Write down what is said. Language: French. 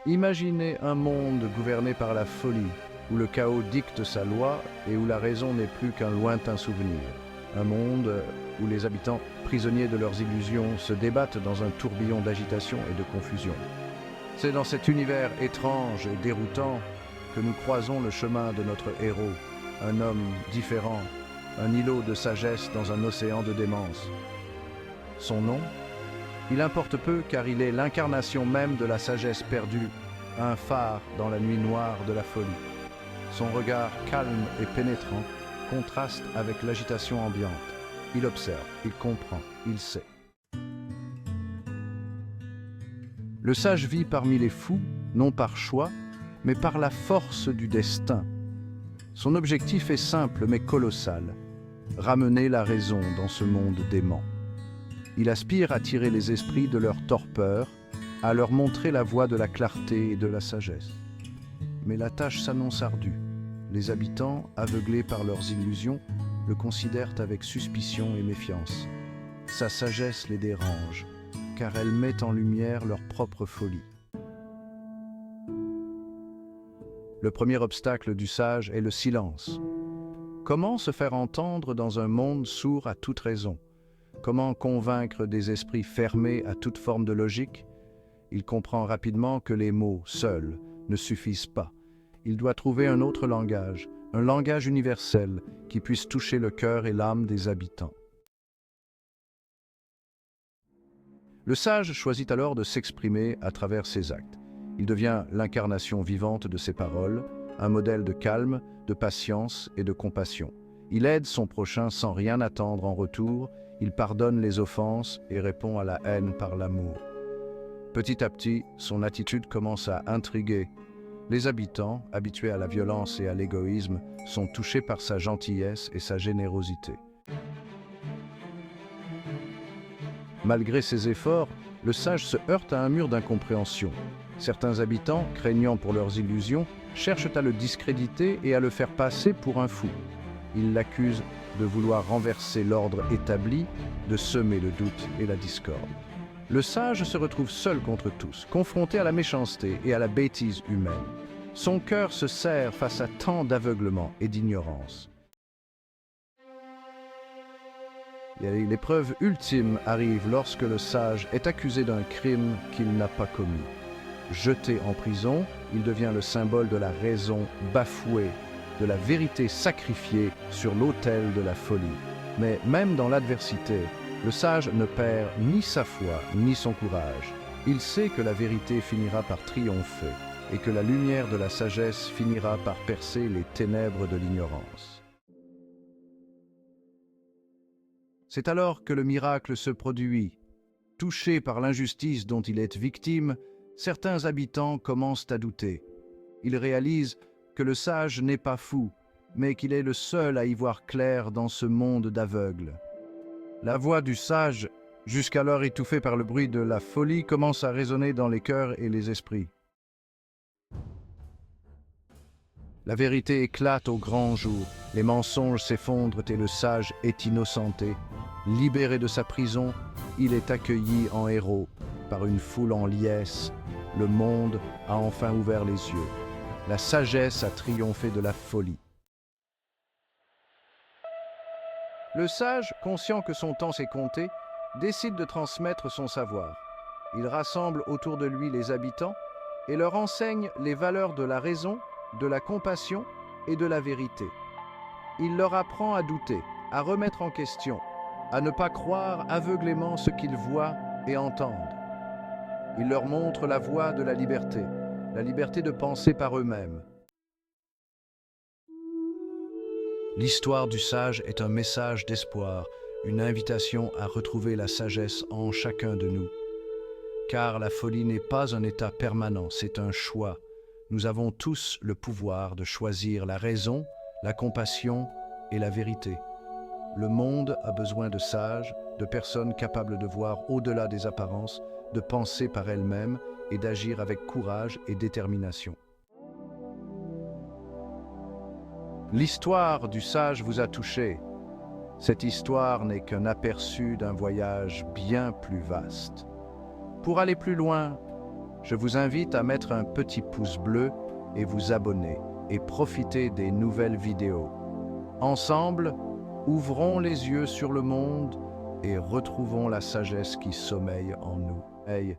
Imaginez un monde gouverné par la folie, où le chaos dicte sa loi et où la raison n'est plus qu'un lointain souvenir. Un monde où les habitants, prisonniers de leurs illusions, se débattent dans un tourbillon d'agitation et de confusion. C'est dans cet univers étrange et déroutant que nous croisons le chemin de notre héros, un homme différent, un îlot de sagesse dans un océan de démence. Son nom? Il importe peu car il est l'incarnation même de la sagesse perdue, un phare dans la nuit noire de la folie. Son regard calme et pénétrant contraste avec l'agitation ambiante. Il observe, il comprend, il sait. Le sage vit parmi les fous, non par choix, mais par la force du destin. Son objectif est simple mais colossal, ramener la raison dans ce monde dément. Il aspire à tirer les esprits de leur torpeur, à leur montrer la voie de la clarté et de la sagesse. Mais la tâche s'annonce ardue. Les habitants, aveuglés par leurs illusions, le considèrent avec suspicion et méfiance. Sa sagesse les dérange, car elle met en lumière leur propre folie. Le premier obstacle du sage est le silence. Comment se faire entendre dans un monde sourd à toute raison? Comment convaincre des esprits fermés à toute forme de logique? Il comprend rapidement que les mots, seuls, ne suffisent pas. Il doit trouver un autre langage, un langage universel qui puisse toucher le cœur et l'âme des habitants. Le sage choisit alors de s'exprimer à travers ses actes. Il devient l'incarnation vivante de ses paroles, un modèle de calme, de patience et de compassion. Il aide son prochain sans rien attendre en retour, il pardonne les offenses et répond à la haine par l'amour. Petit à petit, son attitude commence à intriguer. Les habitants, habitués à la violence et à l'égoïsme, sont touchés par sa gentillesse et sa générosité. Malgré ses efforts, le sage se heurte à un mur d'incompréhension. Certains habitants, craignant pour leurs illusions, cherchent à le discréditer et à le faire passer pour un fou. Ils l'accusent de vouloir renverser l'ordre établi, de semer le doute et la discorde. Le sage se retrouve seul contre tous, confronté à la méchanceté et à la bêtise humaine. Son cœur se serre face à tant d'aveuglement et d'ignorance. L'épreuve ultime arrive lorsque le sage est accusé d'un crime qu'il n'a pas commis. Jeté en prison, il devient le symbole de la raison bafouée, de la vérité sacrifiée sur l'autel de la folie. Mais même dans l'adversité, le sage ne perd ni sa foi ni son courage. Il sait que la vérité finira par triompher et que la lumière de la sagesse finira par percer les ténèbres de l'ignorance. C'est alors que le miracle se produit. Touchés par l'injustice dont il est victime, certains habitants commencent à douter. Ils réalisent que le sage n'est pas fou, mais qu'il est le seul à y voir clair dans ce monde d'aveugles. La voix du sage, jusqu'alors étouffée par le bruit de la folie, commence à résonner dans les cœurs et les esprits. La vérité éclate au grand jour, les mensonges s'effondrent et le sage est innocenté. Libéré de sa prison, il est accueilli en héros par une foule en liesse. Le monde a enfin ouvert les yeux. La sagesse a triomphé de la folie. Le sage, conscient que son temps s'est compté, décide de transmettre son savoir. Il rassemble autour de lui les habitants et leur enseigne les valeurs de la raison, de la compassion et de la vérité. Il leur apprend à douter, à remettre en question, à ne pas croire aveuglément ce qu'ils voient et entendent. Il leur montre la voie de la liberté de penser par eux-mêmes. L'histoire du sage est un message d'espoir, une invitation à retrouver la sagesse en chacun de nous. Car la folie n'est pas un état permanent, c'est un choix. Nous avons tous le pouvoir de choisir la raison, la compassion et la vérité. Le monde a besoin de sages, de personnes capables de voir au-delà des apparences, de penser par elles-mêmes et d'agir avec courage et détermination. L'histoire du sage vous a touché. Cette histoire n'est qu'un aperçu d'un voyage bien plus vaste. Pour aller plus loin, Je vous invite à mettre un petit pouce bleu et vous abonner et profiter des nouvelles vidéos. Ensemble, ouvrons les yeux sur le monde et retrouvons la sagesse qui sommeille en nous. Hey.